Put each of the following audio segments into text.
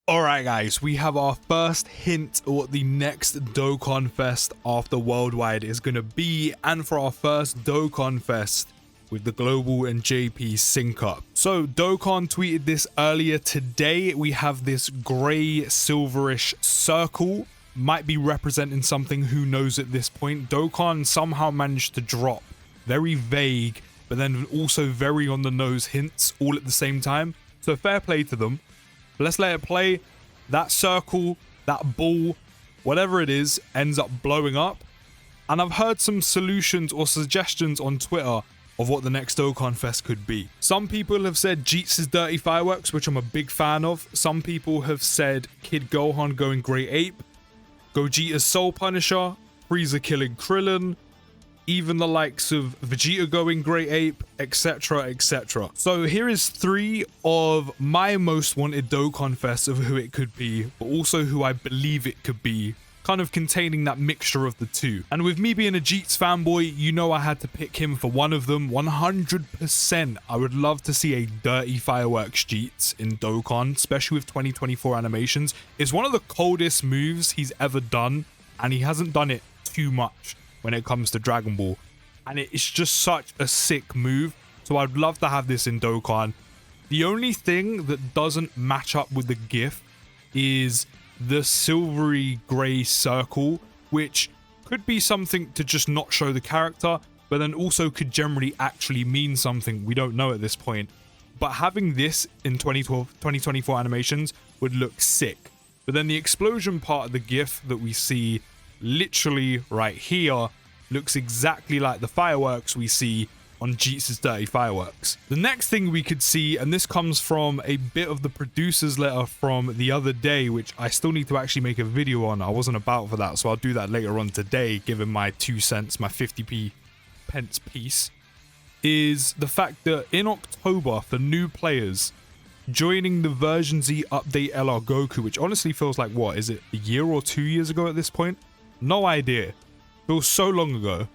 Alright guys, we have our first hint of what the next Dokkanfest after Worldwide is going to be, and for our first Dokkanfest with the Global and JP sync up. So Dokkan tweeted this earlier today. We have this grey silverish circle, might be representing something, who knows at this point. Dokkan somehow managed to drop very vague but then also very on the nose hints all at the same time, so fair play to them. Let's let it play. That circle, that ball, whatever it is, ends up blowing up. And I've heard some solutions or suggestions on Twitter of what the next Dokkanfest could be. Some people have said Jeets' Dirty Fireworks, which I'm a big fan of. Some people have said Kid Gohan going Great Ape, Gogeta's Soul Punisher, Frieza killing Krillin, even the likes of Vegeta going Great Ape, etc, etc. So here is 3 of my most wanted Dokkanfests of who it could be, but also who I believe it could be, kind of containing that mixture of the two. And with me being a Jeets fanboy, you know I had to pick him for one of them. 100%, I would love to see a Dirty Fireworks Jeets in Dokkan, especially with 2024 animations. It's one of the coldest moves he's ever done, and he hasn't done it too much when it comes to Dragon Ball, and it's just such a sick move, so I'd love to have this in Dokkan. The only thing that doesn't match up with the GIF is the silvery grey circle, which could be something to just not show the character, but then also could generally actually mean something. We don't know at this point, but having this in 2024 animations would look sick. But then the explosion part of the GIF that we see literally right here looks exactly like the fireworks we see on Jeets' Dirty Fireworks. The next thing we could see, and this comes from a bit of the producer's letter from the other day, which I still need to actually make a video on. I wasn't about for that, so I'll do that later on today, given my 2 cents, my 50p pence piece, is the fact that in October, for new players joining the version Z update LR Goku, which honestly feels like, what is it, a year or 2 years ago at this point? No idea. Feels so long ago.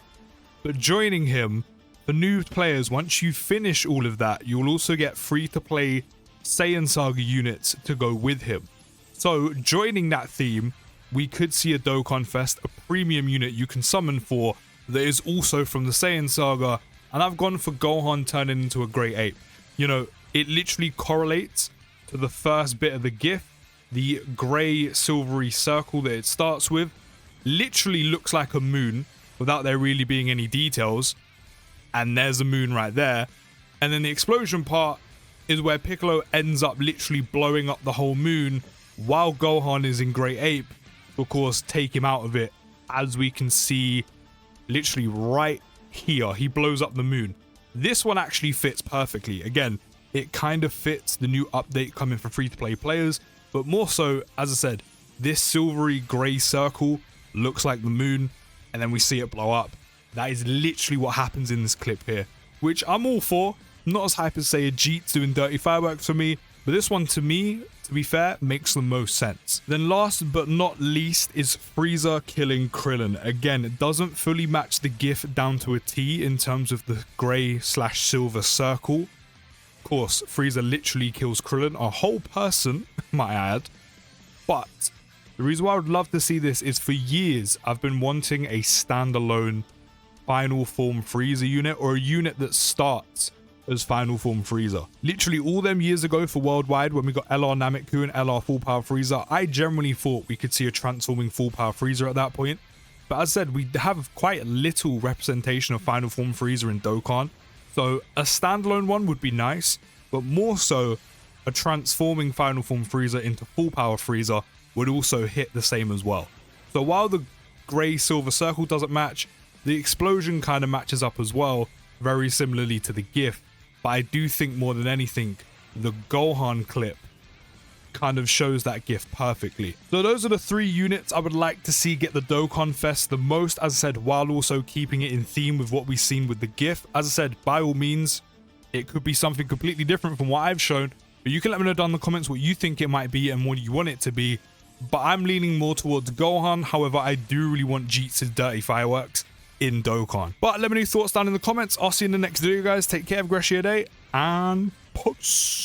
But joining him, for new players, once you finish all of that, you'll also get free to play Saiyan Saga units to go with him. So joining that theme, we could see a Dokkanfest, a premium unit you can summon for that is also from the Saiyan Saga, and I've gone for Gohan turning into a Great Ape. You know, it literally correlates to the first bit of the GIF. The grey silvery circle that it starts with literally looks like a moon without there really being any details, and there's a moon right there. And then the explosion part is where Piccolo ends up literally blowing up the whole moon while Gohan is in Great Ape, of course, take him out of it, as we can see literally right here. He blows up the moon. This one actually fits perfectly. Again, it kind of fits the new update coming for free-to-play players, but more so, as I said, this silvery grey circle looks like the moon, and then we see it blow up. That is literally what happens in this clip here, which I'm all for. Not as hype as, say, a Jeets doing Dirty Fireworks for me, but this one, to me, to be fair, makes the most sense. Then last but not least is Frieza killing Krillin. Again, it doesn't fully match the GIF down to a T in terms of the grey/silver circle. Of course, Frieza literally kills Krillin, a whole person, might I add. But the reason why I would love to see this is, for years I've been wanting a standalone Final Form Frieza unit, or a unit that starts as Final Form Frieza. Literally all them years ago for Worldwide, when we got LR Namek-Ku and LR Full Power Frieza, I generally thought we could see a transforming Full Power Frieza at that point. But as I said, we have quite little representation of Final Form Frieza in Dokkan. So a standalone one would be nice, but more so a transforming Final Form Frieza into Full Power Frieza would also hit the same as well. So while the grey silver circle doesn't match, the explosion kind of matches up as well, very similarly to the GIF. But I do think more than anything, the Gohan clip kind of shows that GIF perfectly. So those are the 3 units I would like to see get the Dokkanfest the most, as I said, while also keeping it in theme with what we've seen with the GIF. As I said, by all means, it could be something completely different from what I've shown, but you can let me know down in the comments what you think it might be and what you want it to be. But I'm leaning more towards Gohan. However, I do really want Jeets' Dirty Fireworks in Dokkan. But let me know your thoughts down in the comments. I'll see you in the next video, guys. Take care, have a great day, and peace.